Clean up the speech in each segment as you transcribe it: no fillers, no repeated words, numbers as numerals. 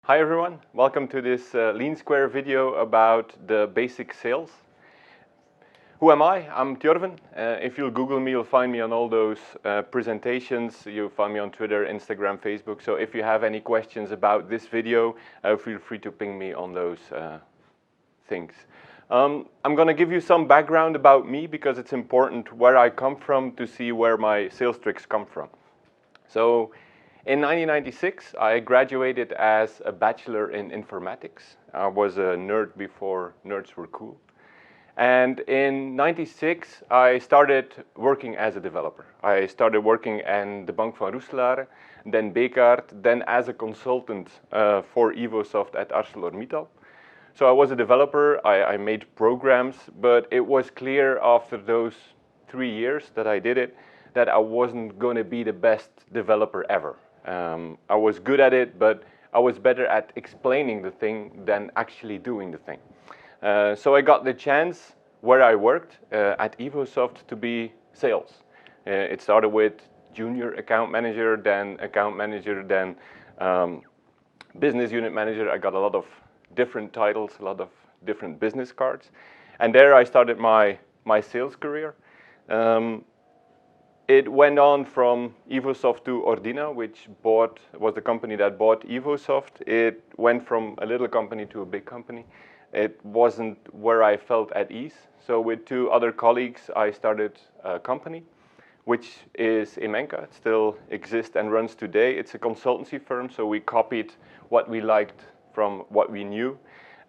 Hi everyone, welcome to this LeanSquare video about the basic sales. Who am I? I'm Tjorven. If you'll Google me, you'll find me on all those presentations. You'll find me on Twitter, Instagram, Facebook. So if you have any questions about this video, feel free to ping me on those things. I'm going to give you some background about me because it's important where I come from to see where my sales tricks come from. So in 1996, I graduated as a bachelor in informatics. I was a nerd before nerds were cool. And in 96, I started working as a developer. I started working in the Bank van Roeselare, then Bekaert, then as a consultant for Evosoft at ArcelorMittal. So I was a developer, I made programs, but it was clear after those 3 years that I did it that I wasn't going to be the best developer ever. I was good at it, but I was better at explaining the thing than actually doing the thing. So I got the chance where I worked at Evosoft to be sales. It started with junior account manager, then business unit manager. I got a lot of different titles, a lot of different business cards. And there I started my sales career. It went on from Evosoft to Ordina, which was the company that bought Evosoft. It went from a little company to a big company. It wasn't where I felt at ease. So with 2 other colleagues, I started a company, which is Emenka. It still exists and runs today. It's a consultancy firm, so we copied what we liked from what we knew.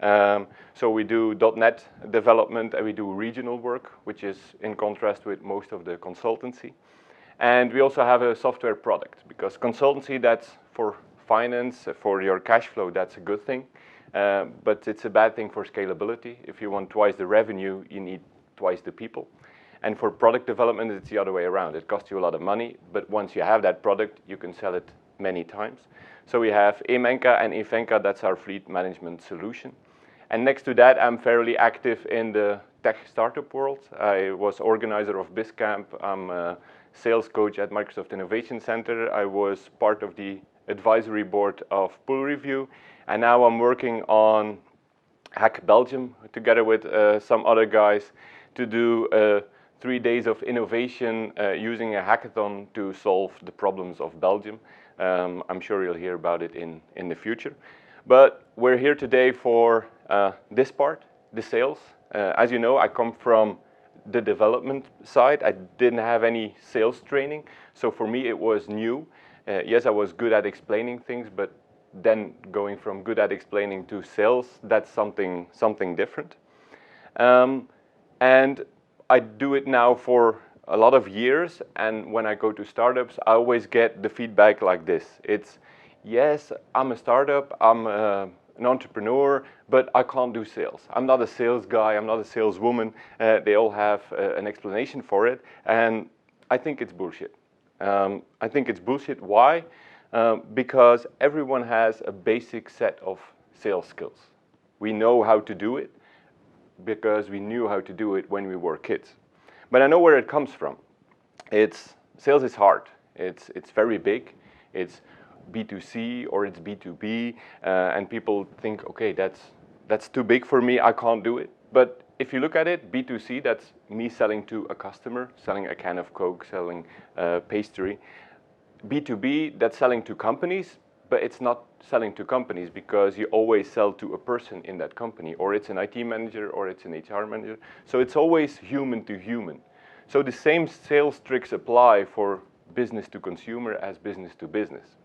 So we do .NET development and we do regional work, which is in contrast with most of the consultancy. And we also have a software product, because consultancy, that's for finance, for your cash flow, that's a good thing. But it's a bad thing for scalability. If you want twice the revenue, you need twice the people. And for product development, it's the other way around. It costs you a lot of money, but once you have that product, you can sell it many times. So we have Emenka and Efenka, that's our fleet management solution. And next to that, I'm fairly active in the tech startup world. I was organizer of BizCamp. I'm a sales coach at Microsoft Innovation Center. I was part of the advisory board of Pull Review. And now I'm working on Hack Belgium together with some other guys to do 3 days of innovation using a hackathon to solve the problems of Belgium. I'm sure you'll hear about it in the future. But we're here today for this part, the sales. As you know, I come from the development side. I didn't have any sales training, so for me it was new. Yes, I was good at explaining things, but then going from good at explaining to sales, that's something different. And I do it now for a lot of years, and when I go to startups, I always get the feedback like this. It's, yes, I'm a startup, I'm an entrepreneur, but I can't do sales. I'm not a sales guy, I'm not a saleswoman. They all have an explanation for it, and I think it's bullshit. I think it's bullshit. Why? Because everyone has a basic set of sales skills. We know how to do it because we knew how to do it when we were kids. But I know where it comes from. Sales is hard. It's very big. It's B2C or it's B2B, and people think, okay, that's too big for me, I can't do it. But if you look at it, B2C, that's me selling to a customer, selling a can of Coke, selling pastry. B2B, that's selling to companies, but it's not selling to companies because you always sell to a person in that company, or it's an IT manager, or it's an HR manager. So it's always human to human. So the same sales tricks apply for business to consumer as business to business.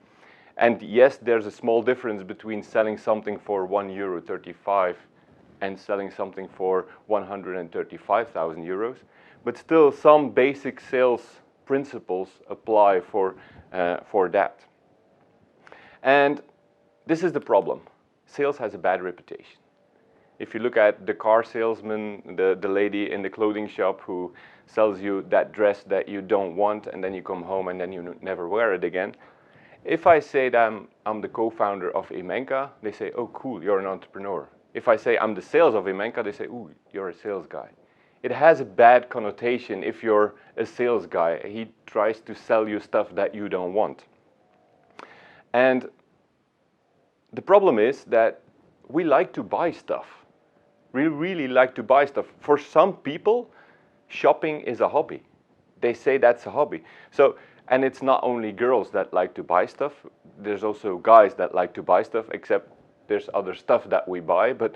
And yes, there's a small difference between selling something for €1.35 and selling something for 135,000 euros, but still some basic sales principles apply for that. And this is the problem. Sales has a bad reputation. If you look at the car salesman, the lady in the clothing shop who sells you that dress that you don't want, and then you come home and then you never wear it again. If I say that I'm the co-founder of Emenka, they say, oh cool, you're an entrepreneur. If I say I'm the sales of Emenka, they say, ooh, you're a sales guy. It has a bad connotation if you're a sales guy. He tries to sell you stuff that you don't want. And The problem is that we like to buy stuff. We really like to buy stuff. For some people, shopping is a hobby. They say that's a hobby. So, and it's not only girls that like to buy stuff. There's also guys that like to buy stuff, except there's other stuff that we buy. But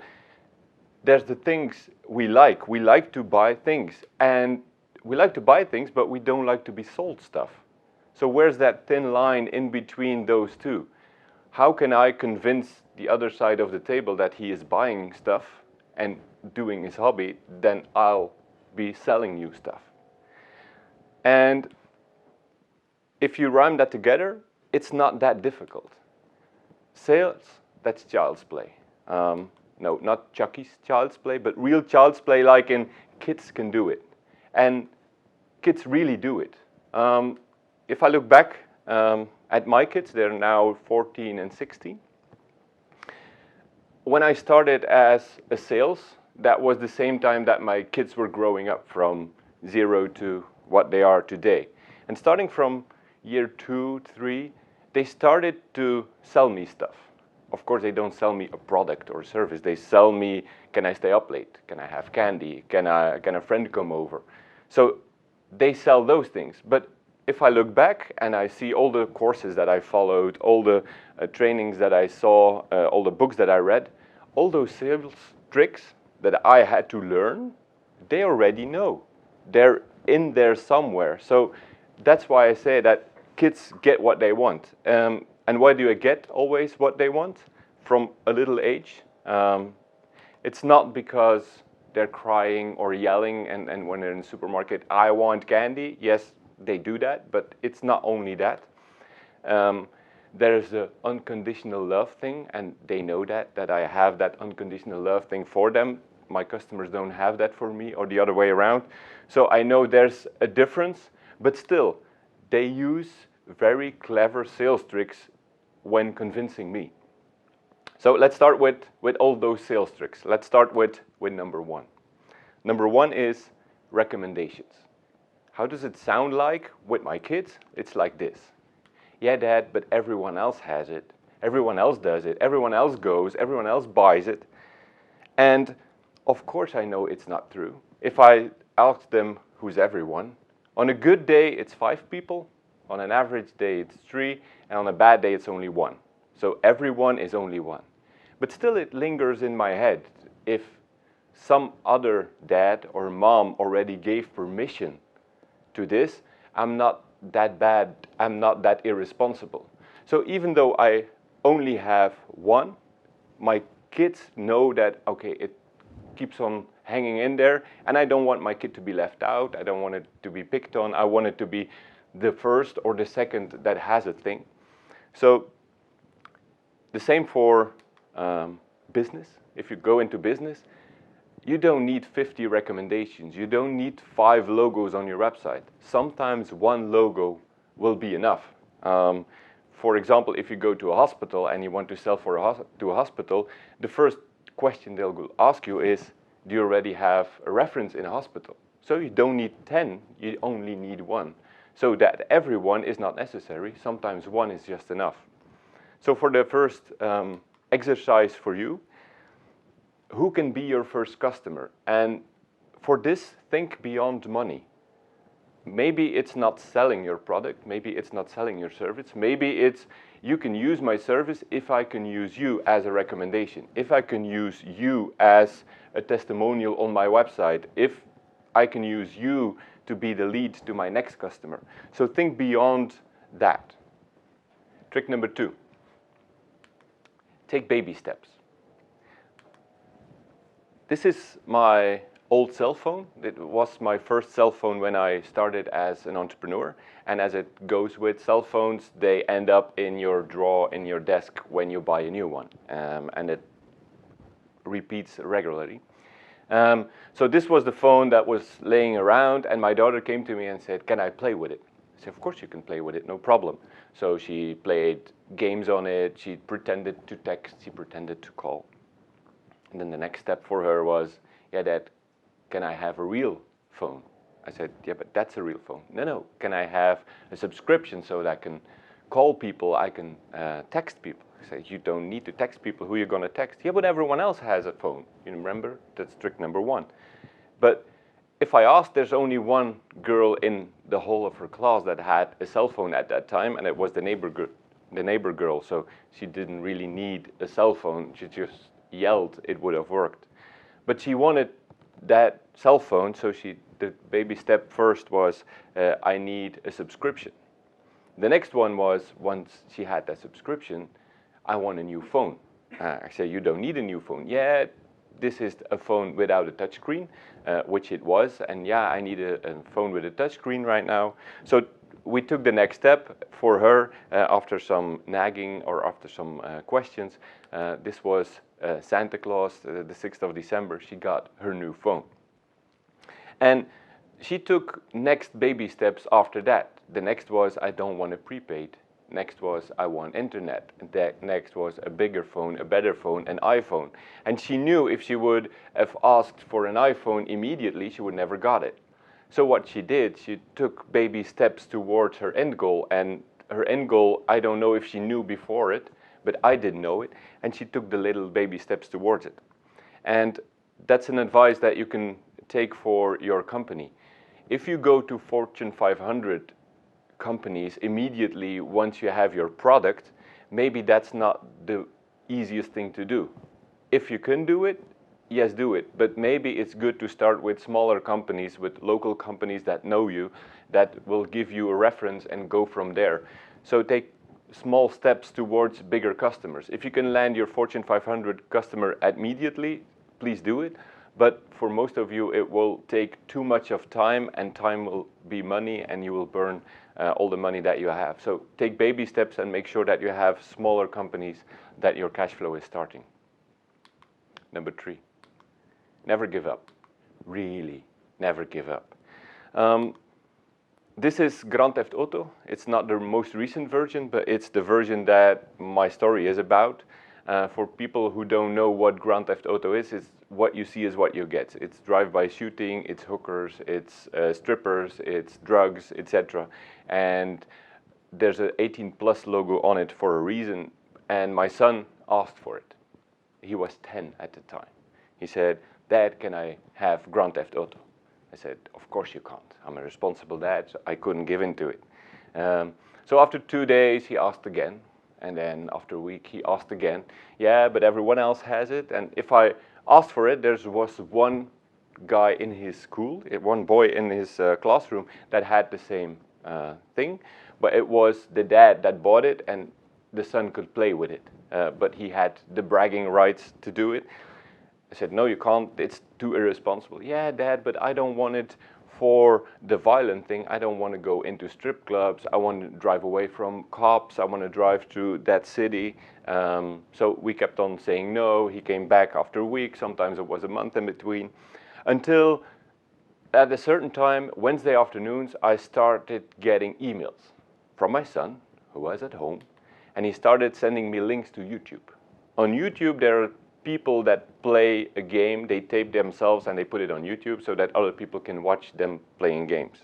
there's the things we like. We like to buy things. And we like to buy things, but we don't like to be sold stuff. So where's that thin line in between those two? How can I convince the other side of the table that he is buying stuff and doing his hobby, then I'll be selling you stuff? And if you rhyme that together, it's not that difficult. Sales, that's child's play. No, not Chucky's child's play, but real child's play, like in kids can do it. And kids really do it. If I look back at my kids, they're now 14 and 16. When I started as a sales, that was the same time that my kids were growing up from 0 to what they are today. And starting from year 2, 3, they started to sell me stuff. Of course, they don't sell me a product or service. They sell me, can I stay up late? Can I have candy? Can a friend come over? So they sell those things. But if I look back and I see all the courses that I followed, all the trainings that I saw, all the books that I read, all those sales tricks that I had to learn, they already know. They're in there somewhere. So that's why I say that kids get what they want. And why do I get always what they want from a little age? It's not because they're crying or yelling and when they're in the supermarket, I want candy. Yes, they do that, but it's not only that. There's an unconditional love thing, and they know that I have that unconditional love thing for them. My customers don't have that for me, or the other way around. So I know there's a difference, but still, they use very clever sales tricks when convincing me. So let's start with all those sales tricks. Let's start with number one. Number one is recommendations. How does it sound like with my kids? It's like this. Yeah, Dad, but everyone else has it. Everyone else does it. Everyone else goes. Everyone else buys it. And of course I know it's not true. If I ask them who's everyone, on a good day it's 5 people. On an average day it's 3, and on a bad day it's only 1. So everyone is only 1. But still it lingers in my head. If some other dad or mom already gave permission to this, I'm not that bad, I'm not that irresponsible. So even though I only have 1, my kids know that, okay, it keeps on hanging in there, and I don't want my kid to be left out, I don't want it to be picked on, I want it to be the first or the second that has a thing. So the same for business. If you go into business, you don't need 50 recommendations. You don't need 5 logos on your website. Sometimes 1 logo will be enough. For example, if you go to a hospital and you want to sell to a hospital, the first question they'll ask you is, do you already have a reference in a hospital? So you don't need 10, you only need 1. So that everyone is not necessary. Sometimes 1 is just enough. So for the first exercise for you, who can be your first customer? And for this, think beyond money. Maybe it's not selling your product, maybe it's not selling your service, maybe it's you can use my service if I can use you as a recommendation, if I can use you as a testimonial on my website, if I can use you to be the lead to my next customer. So think beyond that. Trick number 2. Take baby steps. This is my old cell phone. It was my first cell phone when I started as an entrepreneur. And as it goes with cell phones, they end up in your drawer, in your desk when you buy a new one. And it repeats regularly. So this was the phone that was laying around, and my daughter came to me and said, can I play with it? I said, of course you can play with it, no problem. So she played games on it, she pretended to text, she pretended to call. And then the next step for her was, yeah, Dad, can I have a real phone? I said, yeah, but that's a real phone. No, can I have a subscription so that I can call people, I can text people? I said, you don't need to text people. Who are you going to text? Yeah, but everyone else has a phone. You remember? That's trick number one. But if I asked, there's only one girl in the whole of her class that had a cell phone at that time, and it was the neighbor girl. So she didn't really need a cell phone. She just yelled, it would have worked. But she wanted that cell phone, so the baby step first was, I need a subscription. The next one was, once she had that subscription, I want a new phone. I said, you don't need a new phone. Yeah, this is a phone without a touchscreen, which it was, and yeah, I need a phone with a touchscreen right now. So we took the next step for her after some nagging or after some questions. This was Santa Claus, the 6th of December, she got her new phone. And she took next baby steps after that. The next was, I don't want a prepaid. Next was, I want internet. That next was a bigger phone, a better phone, an iPhone. And she knew if she would have asked for an iPhone immediately, she would never got it. So what she did, she took baby steps towards her end goal. And her end goal, I don't know if she knew before it, but I didn't know it. And she took the little baby steps towards it. And that's an advice that you can take for your company. If you go to Fortune 500 companies immediately once you have your product, maybe that's not the easiest thing to do. If you can do it, yes, do it. But maybe it's good to start with smaller companies, with local companies that know you, that will give you a reference and go from there. So take small steps towards bigger customers. If you can land your Fortune 500 customer immediately, please do it. But for most of you, it will take too much of time, and time will be money, and you will burn all the money that you have. So take baby steps and make sure that you have smaller companies that your cash flow is starting. Number 3, never give up. Really, never give up. This is Grand Theft Auto. It's not the most recent version, but it's the version that my story is about. For people who don't know what Grand Theft Auto is, it's what you see is what you get. It's drive-by shooting, it's hookers, it's strippers, it's drugs, etc. And there's an 18+ logo on it for a reason. And my son asked for it. He was 10 at the time. He said, Dad, can I have Grand Theft Auto? I said, of course you can't. I'm a responsible dad, so I couldn't give in to it. So after 2 days, he asked again. And then after a week, he asked again. Yeah, but everyone else has it. And if I asked for it, there was one guy in his school, one boy in his classroom that had the same thing. But it was the dad that bought it, and the son could play with it. But he had the bragging rights to do it. I said, no, you can't. It's too irresponsible. Yeah, Dad, but I don't want it for the violent thing. I don't want to go into strip clubs. I want to drive away from cops. I want to drive through that city. So we kept on saying no. He came back after a week. Sometimes it was a month in between. Until at a certain time, Wednesday afternoons, I started getting emails from my son, who was at home, and he started sending me links to YouTube. On YouTube, there are people that play a game, they tape themselves and they put it on YouTube so that other people can watch them playing games.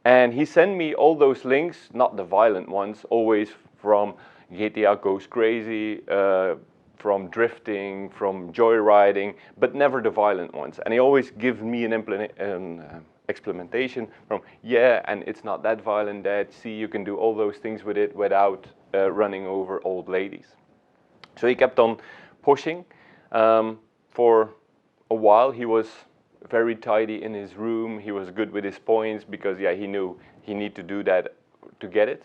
And he sent me all those links, not the violent ones, always from GTA Goes Crazy, from drifting, from joyriding, but never the violent ones. And he always gives me an explanation from, yeah, and it's not that violent, Dad. See, you can do all those things with it without running over old ladies. So he kept on pushing. For a while, he was very tidy in his room. He was good with his points because, yeah, he knew he needed to do that to get it.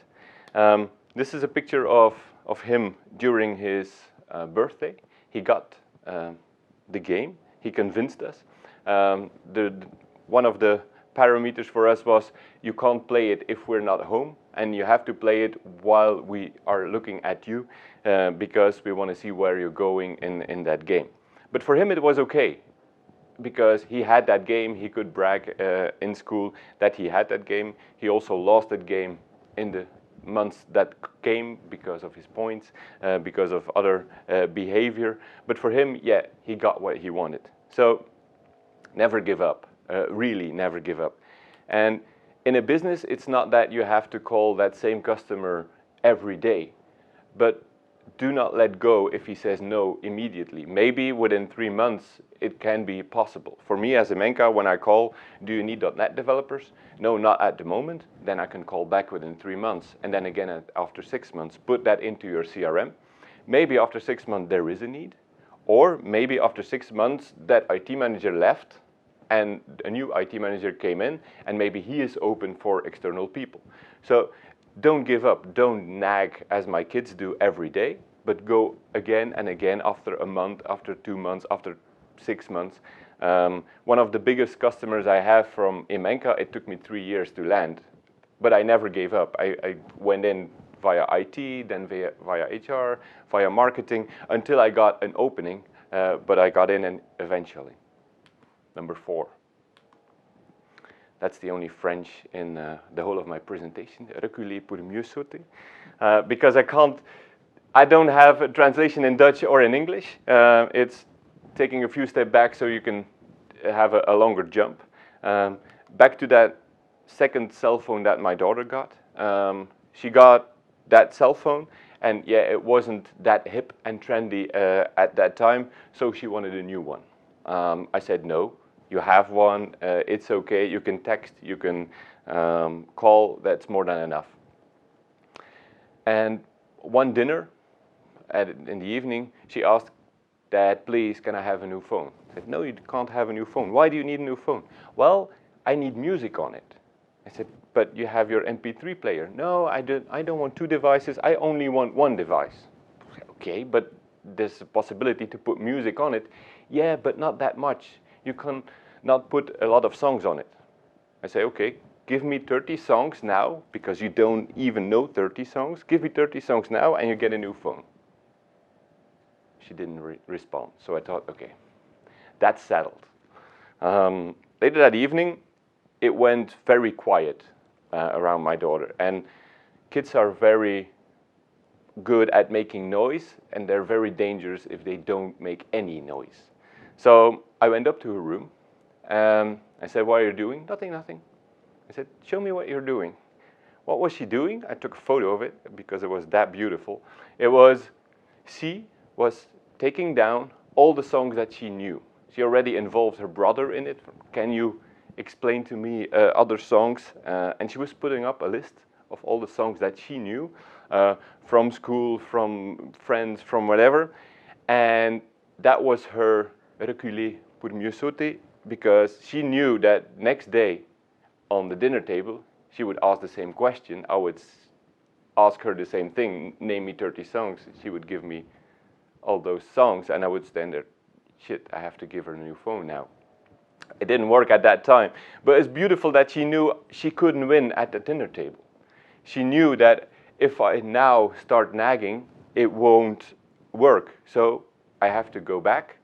This is a picture of him during his birthday. He got the game. He convinced us. One of the parameters for us was you can't play it if we're not home, and you have to play it while we are looking at you because we want to see where you're going in that game. But for him it was okay because he had that game. He could brag in school that he had that game. He also lost that game in the months that came because of his points, because of other behavior. But for him, yeah, he got what he wanted. So never give up. Really never give up. And in a business, it's not that you have to call that same customer every day, but do not let go if he says no immediately. Maybe within 3 months it can be possible. For me as a Menka, when I call, do you need .NET developers? No, not at the moment. Then I can call back within 3 months. And then again after 6 months, put that into your CRM. Maybe after 6 months there is a need. Or maybe after 6 months that IT manager left and a new IT manager came in and maybe he is open for external people. So don't give up, don't nag as my kids do every day, but go again and again after a month, after 2 months, after 6 months. One of the biggest customers I have from Imenka, it took me 3 years to land, but I never gave up. I went in via IT, then via HR, via marketing, until I got an opening, but I got in and eventually. Number 4. That's the only French in the whole of my presentation, reculer pour mieux sauter, because I don't have a translation in Dutch or in English. It's taking a few steps back so you can have a longer jump. Back to that second cell phone that my daughter got. She got that cell phone, and yeah, it wasn't that hip and trendy at that time, so she wanted a new one. I said, no, you have one, it's okay, you can text, you can call, that's more than enough. And one dinner in the evening, she asked, Dad, please, can I have a new phone? I said, no, you can't have a new phone. Why do you need a new phone? Well, I need music on it. I said, but you have your MP3 player. No, I don't want 2 devices, I only want 1 device. Okay, but there's a possibility to put music on it. Yeah, but not that much. You can not put a lot of songs on it. I say, okay, give me 30 songs now, because you don't even know 30 songs. Give me 30 songs now and you get a new phone. She didn't respond, so I thought, okay, that's settled. Later that evening, it went very quiet around my daughter. And kids are very good at making noise, and they're very dangerous if they don't make any noise. So I went up to her room, and I said, what are you doing? Nothing, nothing. I said, show me what you're doing. What was she doing? I took a photo of it because it was that beautiful. She was taking down all the songs that she knew. She already involved her brother in it. Can you explain to me other songs? And she was putting up a list of all the songs that she knew from school, from friends, from whatever. And that was her reculer pour mieux sauter, because she knew that next day on the dinner table, she would ask the same question. I would ask her the same thing, name me 30 songs. She would give me all those songs, and I would stand there, shit, I have to give her a new phone now. It didn't work at that time, but it's beautiful that she knew she couldn't win at the dinner table. She knew that if I now start nagging, it won't work. So I have to go back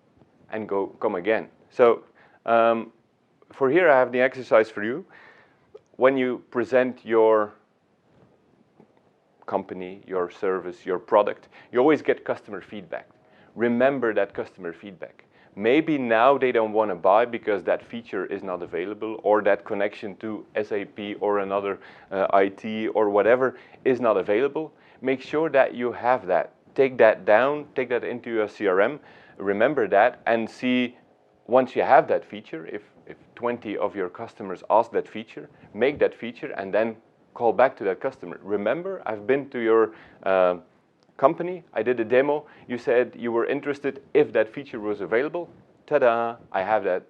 and come again. So for here I have the exercise for you. When you present your company, your service, your product, you always get customer feedback. Remember that customer feedback. Maybe now they don't want to buy because that feature is not available, or that connection to SAP or another IT or whatever is not available. Make sure that you have that. Take that down, take that into your CRM, remember that, and see once you have that feature, if 20 of your customers ask that feature, make that feature and then call back to that customer. Remember, I've been to your company, I did a demo, you said you were interested if that feature was available. Ta-da, I have that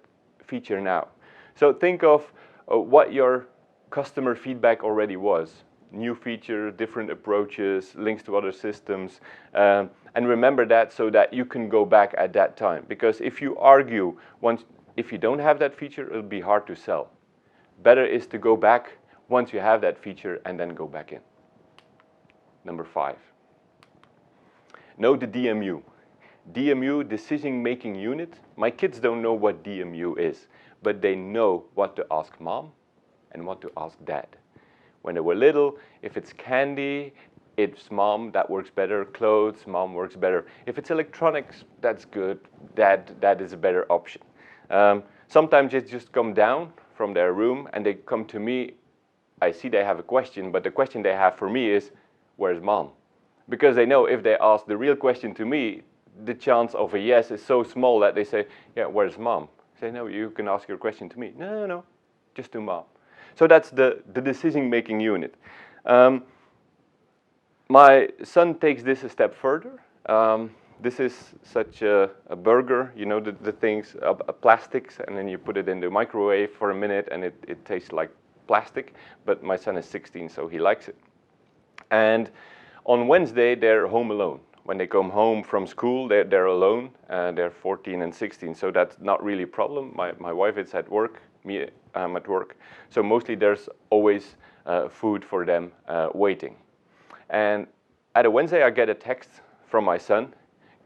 feature now. So think of what your customer feedback already was. New feature, different approaches, links to other systems, and remember that so that you can go back at that time. Because if you argue, if you don't have that feature, it'll be hard to sell. Better is to go back once you have that feature and then go back in. Number 5. Know the DMU. DMU, Decision Making Unit. My kids don't know what DMU is, but they know what to ask mom and what to ask dad. When they were little, if it's candy, it's mom, that works better. Clothes, mom works better. If it's electronics, that's good. That is a better option. Sometimes they just come down from their room and they come to me. I see they have a question, but the question they have for me is, where's mom? because they know if they ask the real question to me, the chance of a yes is so small that they say, yeah, where's mom? I say, no, you can ask your question to me. No, no, no, just to mom. So that's the decision-making unit. My son takes this a step further. This is such a burger, you know, the things, plastics, and then you put it in the microwave for a minute and it tastes like plastic. But my son is 16, so he likes it. And on Wednesday, they're home alone. When they come home from school, they're alone. They're 14 and 16, so that's not really a problem. My wife is at work, me, I'm at work. So mostly there's always food for them waiting. And at a Wednesday, I get a text from my son,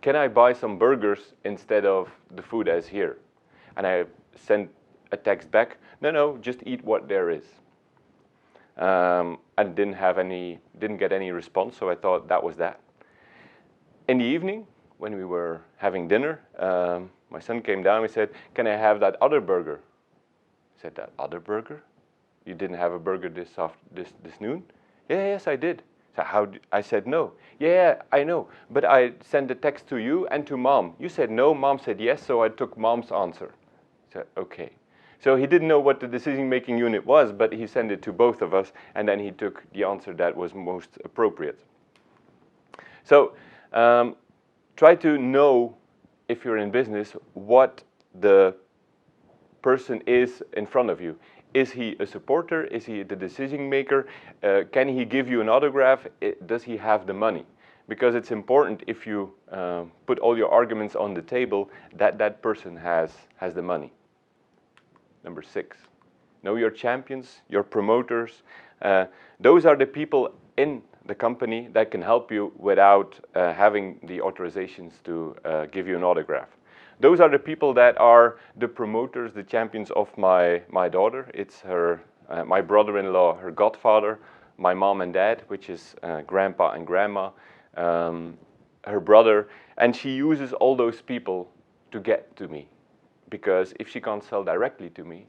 can I buy some burgers instead of the food as here? And I sent a text back, no, just eat what there is. And didn't get any response, so I thought that was that. In the evening, when we were having dinner, my son came down and he said, can I have that other burger? I said, that other burger? You didn't have a burger this noon? Yeah, yes, I did. So I said no. Yeah, I know, but I sent a text to you and to mom. You said no, mom said yes, so I took mom's answer. I said, okay. So he didn't know what the decision-making unit was, but he sent it to both of us, and then he took the answer that was most appropriate. So try to know, if you're in business, what the person is in front of you. Is he a supporter? Is he the decision maker? Can he give you an autograph? Does he have the money? Because it's important, if you put all your arguments on the table, that that person has the money. Number 6, know your champions, your promoters. Those are the people in the company that can help you without having the authorizations to give you an autograph. Those are the people that are the promoters, the champions of my daughter. It's her, my brother-in-law, her godfather, my mom and dad, which is grandpa and grandma, her brother, and she uses all those people to get to me. Because if she can't sell directly to me,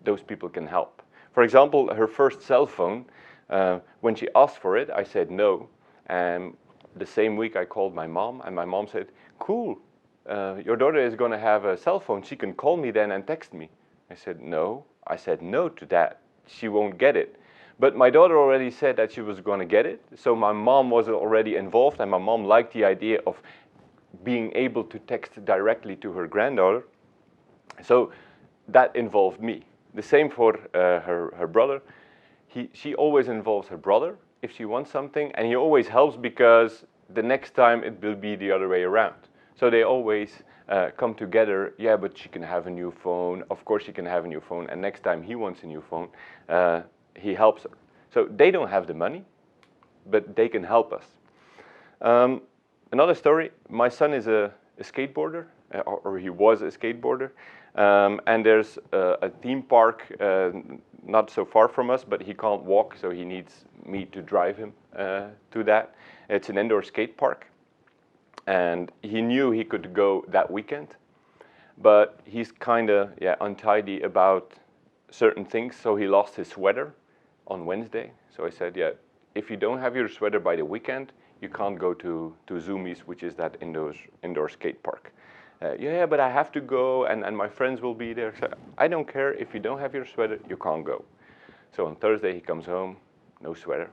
those people can help. For example, her first cell phone, when she asked for it, I said no. And the same week I called my mom, and my mom said, cool, your daughter is going to have a cell phone. She can call me then and text me. I said no. I said no to that. She won't get it. But my daughter already said that she was going to get it. So my mom was already involved, and my mom liked the idea of being able to text directly to her granddaughter. So that involved me. The same for her brother. She always involves her brother if she wants something, and he always helps because the next time it will be the other way around. So they always come together. Yeah, but she can have a new phone. Of course she can have a new phone, and next time he wants a new phone, he helps her. So they don't have the money, but they can help us. Another story, my son is a skateboarder, or he was a skateboarder. And there's a theme park not so far from us, but he can't walk, so he needs me to drive him to that. It's an indoor skate park, and he knew he could go that weekend, but he's kind of untidy about certain things, so he lost his sweater on Wednesday. So I said, yeah, if you don't have your sweater by the weekend, you can't go to Zoomies, which is that indoor skate park. Yeah, but I have to go, and my friends will be there. So I don't care, if you don't have your sweater, you can't go. So on Thursday he comes home, no sweater.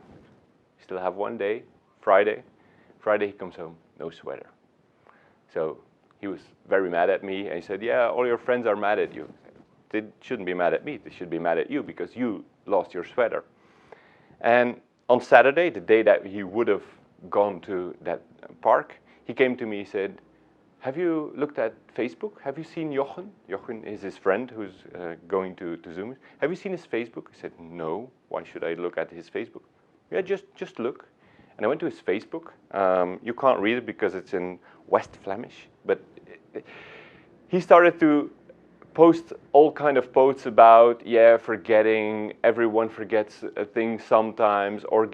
Still have one day, Friday. Friday he comes home, no sweater. So he was very mad at me, and he said, yeah, all your friends are mad at you. They shouldn't be mad at me, they should be mad at you because you lost your sweater. And on Saturday, the day that he would have gone to that park, he came to me, he said, have you looked at Facebook? Have you seen Jochen? Jochen is his friend who's going to Zoom. Have you seen his Facebook? I said, no. Why should I look at his Facebook? Yeah, just look. And I went to his Facebook. You can't read it because it's in West Flemish. But he started to post all kind of posts about, forgetting. Everyone forgets things sometimes, or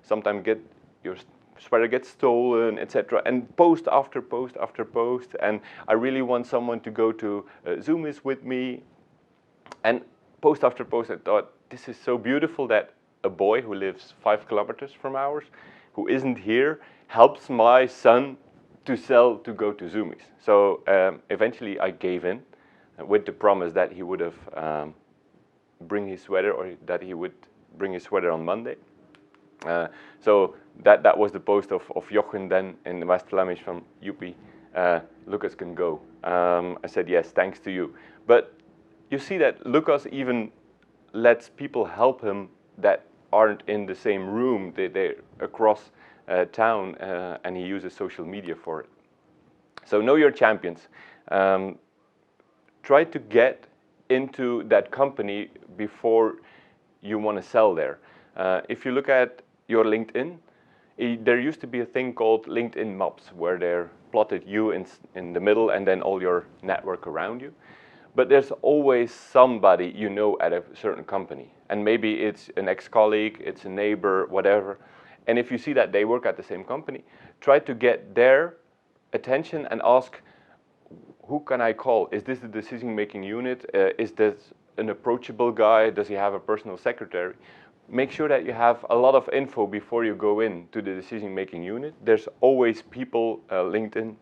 sometimes get your sweater gets stolen, etc. And post after post after post. And I really want someone to go to Zoomies with me. And post after post, I thought, this is so beautiful that a boy who lives 5 kilometers from ours, who isn't here helps my son to go to Zoomies. So eventually I gave in with the promise that he would have bring his sweater, or that he would bring his sweater on Monday. So that was the post of Jochen then in the West Flemish from Joepie, Lucas can go. I said, yes, thanks to you. But you see that Lucas even lets people help him that aren't in the same room. They're across town, and he uses social media for it. So know your champions. Try to get into that company before you want to sell there. If you look at your LinkedIn, there used to be a thing called LinkedIn mobs, where they're plotted you in the middle and then all your network around you. But there's always somebody you know at a certain company. And maybe it's an ex-colleague, it's a neighbor, whatever. And if you see that they work at the same company, try to get their attention and ask, who can I call? Is this the decision-making unit? Is this an approachable guy? Does he have a personal secretary? Make sure that you have a lot of info before you go in to the decision-making unit. There's always people in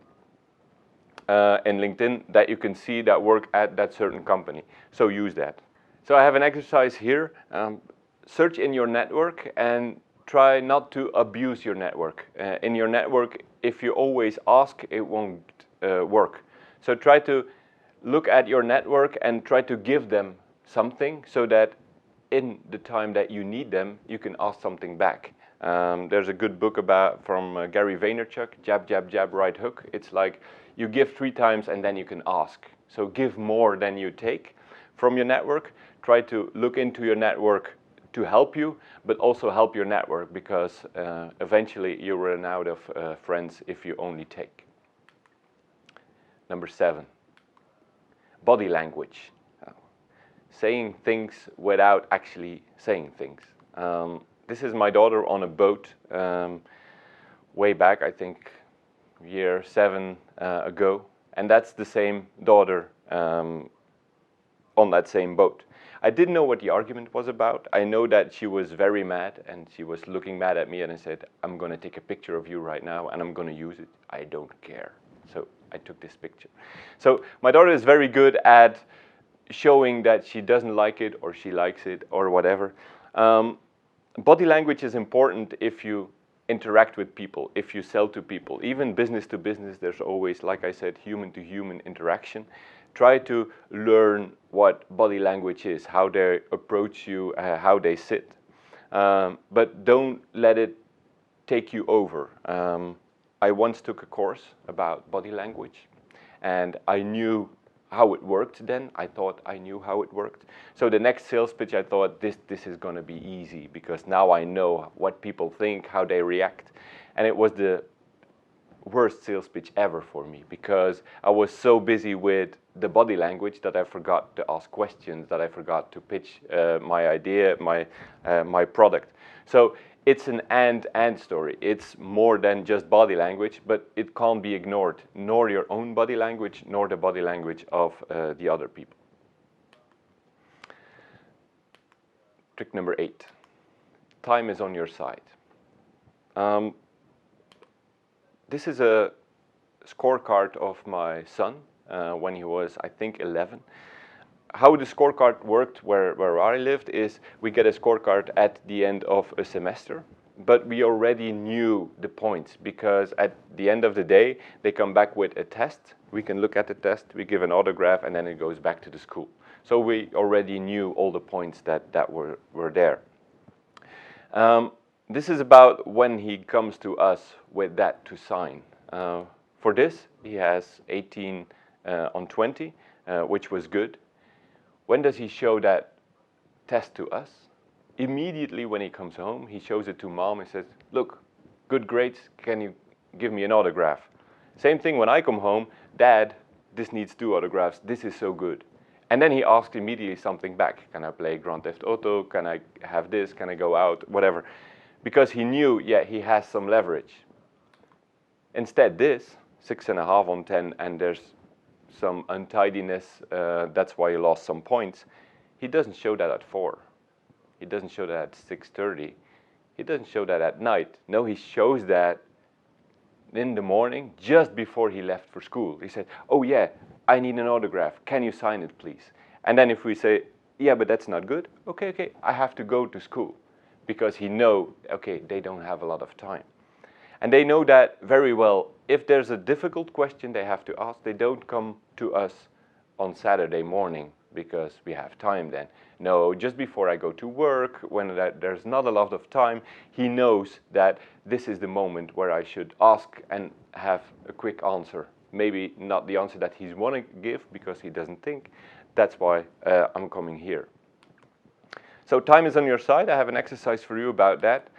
LinkedIn that you can see that work at that certain company. So use that. So I have an exercise here. Search in your network and try not to abuse your network. In your network, if you always ask, it won't work. So try to look at your network and try to give them something so that in the time that you need them, you can ask something back. There's a good book from Gary Vaynerchuk, Jab, Jab, Jab, Right Hook. It's like you give 3 times and then you can ask. So give more than you take from your network. Try to look into your network to help you, but also help your network, because eventually you run out of friends if you only take. Number 7, body language. Saying things without actually saying things. This is my daughter on a boat way back, I think, year 7 ago. And that's the same daughter on that same boat. I didn't know what the argument was about. I know that she was very mad, and she was looking mad at me, and I said, I'm going to take a picture of you right now, and I'm going to use it. I don't care. So I took this picture. So my daughter is very good at showing that she doesn't like it, or she likes it, or whatever. Body language is important if you interact with people, if you sell to people. Even business to business, there's always, like I said, human to human interaction. Try to learn what body language is, how they approach you, how they sit. But don't let it take you over. I once took a course about body language, and I knew how it worked then. I thought I knew how it worked. So the next sales pitch, I thought this is going to be easy, because now I know what people think, how they react. And it was the worst sales pitch ever for me, because I was so busy with the body language that I forgot to ask questions, that I forgot to pitch my idea, my product. So it's an and story. It's more than just body language, but it can't be ignored, nor your own body language, nor the body language of the other people. Trick number 8. Time is on your side. This is a scorecard of my son when he was, I think, 11. How the scorecard worked where I lived is we get a scorecard at the end of a semester, but we already knew the points, because at the end of the day, they come back with a test. We can look at the test, we give an autograph, and then it goes back to the school. So we already knew all the points that were there. This is about when he comes to us with that to sign. For this, he has 18 on 20, which was good. When does he show that test to us? Immediately when he comes home, he shows it to mom and says, look, good grades, can you give me an autograph? Same thing when I come home, Dad, this needs 2 autographs, this is so good. And then he asked immediately something back. Can I play Grand Theft Auto? Can I have this? Can I go out? Whatever. Because he knew, yeah, he has some leverage. Instead this, 6.5 on 10, and there's some untidiness, that's why he lost some points. He doesn't show that at 4. He doesn't show that at 6:30. He doesn't show that at night. No, he shows that in the morning, just before he left for school. He said, oh yeah, I need an autograph. Can you sign it, please? And then if we say, yeah, but that's not good. Okay, I have to go to school. Because he know, okay, they don't have a lot of time. And they know that very well. If there's a difficult question they have to ask, they don't come to us on Saturday morning because we have time then. No, just before I go to work, when there's not a lot of time, he knows that this is the moment where I should ask and have a quick answer. Maybe not the answer that he's want to give because he doesn't think. That's why I'm coming here. So time is on your side. I have an exercise for you about that.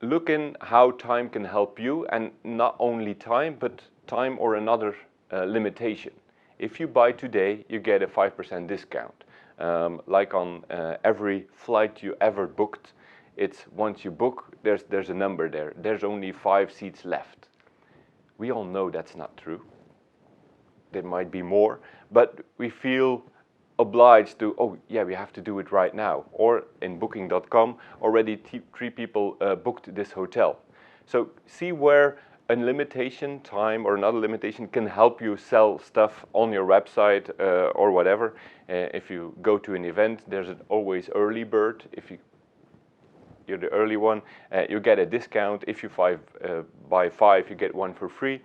Look in how time can help you, and not only time, but time or another limitation. If you buy today, you get a 5% discount. Like on every flight you ever booked, it's once you book, there's a number there. There's only 5 seats left. We all know that's not true. There might be more, but we feel obliged to, oh yeah, we have to do it right now. Or in booking.com, already 3 people booked this hotel. So see where a limitation, time or another limitation, can help you sell stuff on your website or whatever. If you go to an event, there's an always early bird. If you're the early one, you get a discount. If you buy 5, you get 1 for free.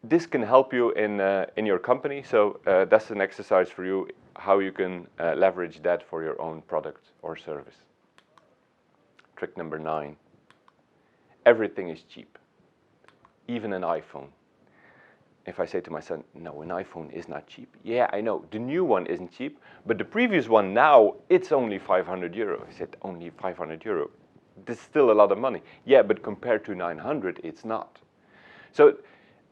This can help you in your company, so that's an exercise for you, how you can leverage that for your own product or service. Trick number 9. Everything is cheap, even an iPhone. If I say to my son, no, an iPhone is not cheap. Yeah, I know, the new one isn't cheap, but the previous one now, it's only 500 euro. I said, only 500 euro. This is still a lot of money. Yeah, but compared to 900, it's not. So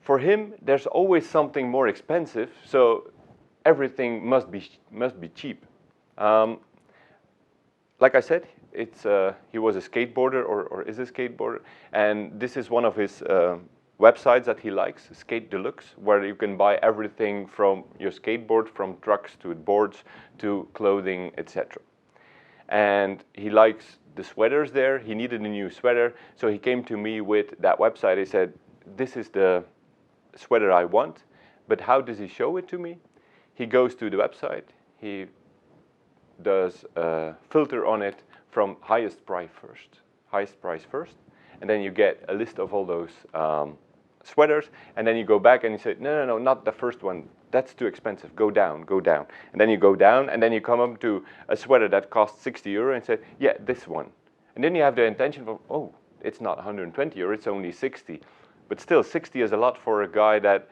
for him, there's always something more expensive, so everything must be cheap. Like I said, he was a skateboarder or is a skateboarder, and this is one of his websites that he likes, Skate Deluxe, where you can buy everything from your skateboard, from trucks to boards to clothing, etc. And he likes the sweaters there. He needed a new sweater, so he came to me with that website. He said, this is the sweater I want, but how does he show it to me? He goes to the website, he does a filter on it from highest price first, and then you get a list of all those sweaters, and then you go back and you say, no, not the first one, that's too expensive, go down. And then you go down, and then you come up to a sweater that costs 60 euro and say, yeah, this one. And then you have the intention of, oh, it's not 120 euro, it's only 60. But still, 60 is a lot for a guy that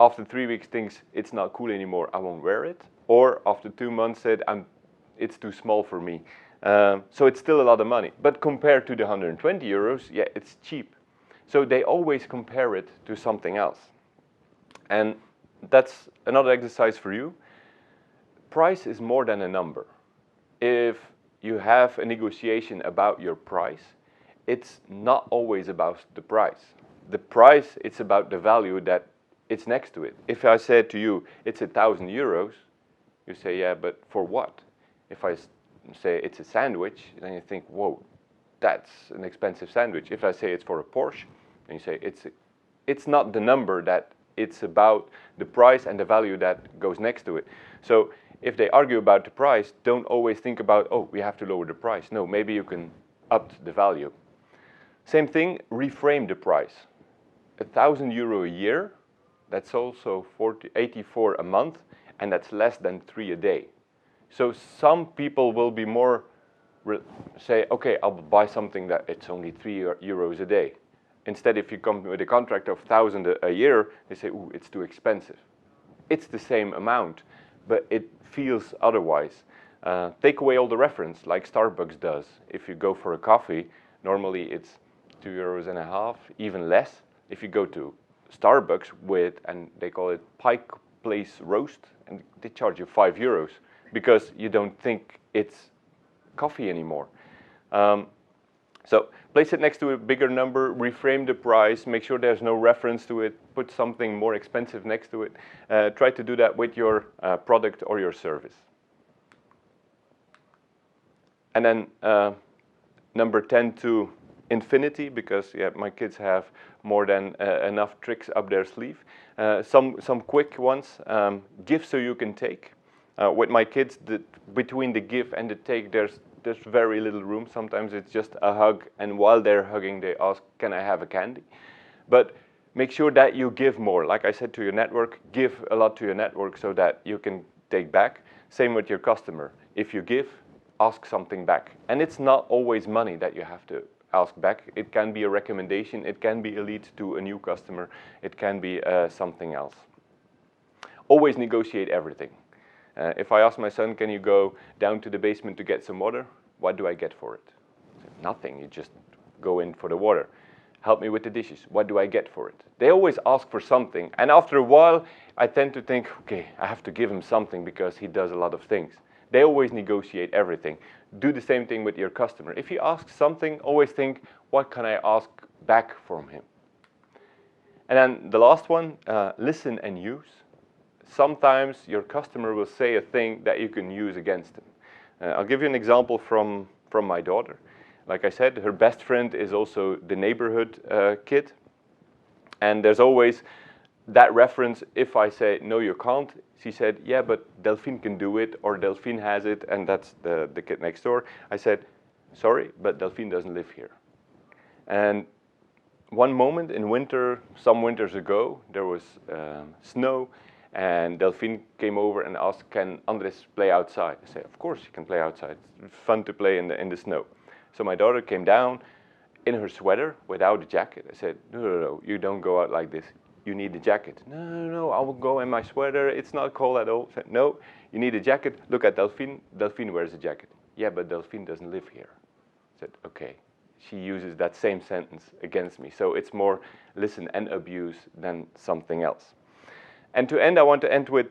after 3 weeks thinks it's not cool anymore, I won't wear it. Or after 2 months said, it's too small for me. So it's still a lot of money. But compared to the 120 euros, yeah, it's cheap. So they always compare it to something else. And that's another exercise for you. Price is more than a number. If you have a negotiation about your price, it's not always about the price. The price, it's about the value that it's next to it. If I said to you, it's 1,000 euros, you say, yeah, but for what? If I say it's a sandwich, then you think, whoa, that's an expensive sandwich. If I say it's for a Porsche, then you say it's not the number, that it's about the price and the value that goes next to it. So if they argue about the price, don't always think about, oh, we have to lower the price. No, maybe you can up the value. Same thing, reframe the price. 1,000 euro a year, that's also 84 a month, and that's less than 3 a day. So some people will be more, say, okay, I'll buy something that it's only 3 euros a day. Instead, if you come with a contract of 1,000 a year, they say, ooh, it's too expensive. It's the same amount, but it feels otherwise. Take away all the reference, like Starbucks does. If you go for a coffee, normally it's 2.50 euros, even less. If you go to Starbucks and they call it Pike Place Roast, and they charge you 5 euros because you don't think it's coffee anymore. So place it next to a bigger number, reframe the price, make sure there's no reference to it, put something more expensive next to it. Try to do that with your product or your service. And then number 10 to infinity, because yeah, my kids have more than enough tricks up their sleeve. Some quick ones. Give so you can take. With my kids, between the give and the take, there's very little room. Sometimes it's just a hug, and while they're hugging, they ask, "Can I have a candy?" But make sure that you give more. Like I said to your network, give a lot to your network so that you can take back. Same with your customer. If you give, ask something back. And it's not always money that you have to ask back. It can be a recommendation. It can be a lead to a new customer. It can be something else. Always negotiate everything. If I ask my son, "Can you go down to the basement to get some water?" What do I get for it? Nothing. You just go in for the water. "Help me with the dishes." What do I get for it? They always ask for something. And after a while, I tend to think, okay, I have to give him something because he does a lot of things. They always negotiate everything. Do the same thing with your customer. If he asks something, always think, what can I ask back from him? And then the last one, listen and use. Sometimes your customer will say a thing that you can use against them. I'll give you an example from my daughter. Like I said, her best friend is also the neighborhood kid. And there's always that reference. If I say, "No, you can't," she said, "Yeah, but Delphine can do it," or "Delphine has it," and that's the kid next door. I said, "Sorry, but Delphine doesn't live here." And one moment in winter, some winters ago, there was snow, and Delphine came over and asked, "Can Andres play outside?" I said, "Of course he can play outside. It's fun to play in the snow." So my daughter came down in her sweater without a jacket. I said, no, you don't go out like this. You need a jacket." No, I will go in my sweater. It's not cold at all." I said, "No, you need a jacket. Look at Delphine. Delphine wears a jacket." "Yeah, but Delphine doesn't live here." I said, "Okay." She uses that same sentence against me. So it's more listen and abuse than something else. And to end, I want to end with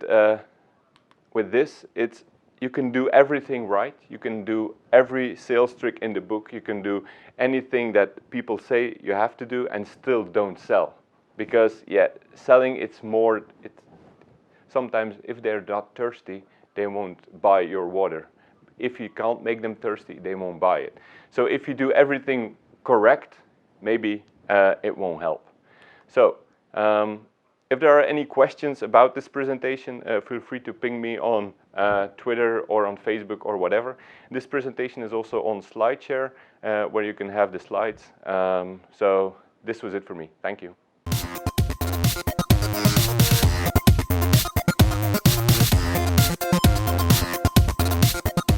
this. It's you can do everything right. You can do every sales trick in the book. You can do anything that people say you have to do and still don't sell. Because, yeah, selling, sometimes if they're not thirsty, they won't buy your water. If you can't make them thirsty, they won't buy it. So if you do everything correct, maybe it won't help. So if there are any questions about this presentation, feel free to ping me on Twitter or on Facebook or whatever. This presentation is also on SlideShare, where you can have the slides. So this was it for me. Thank you.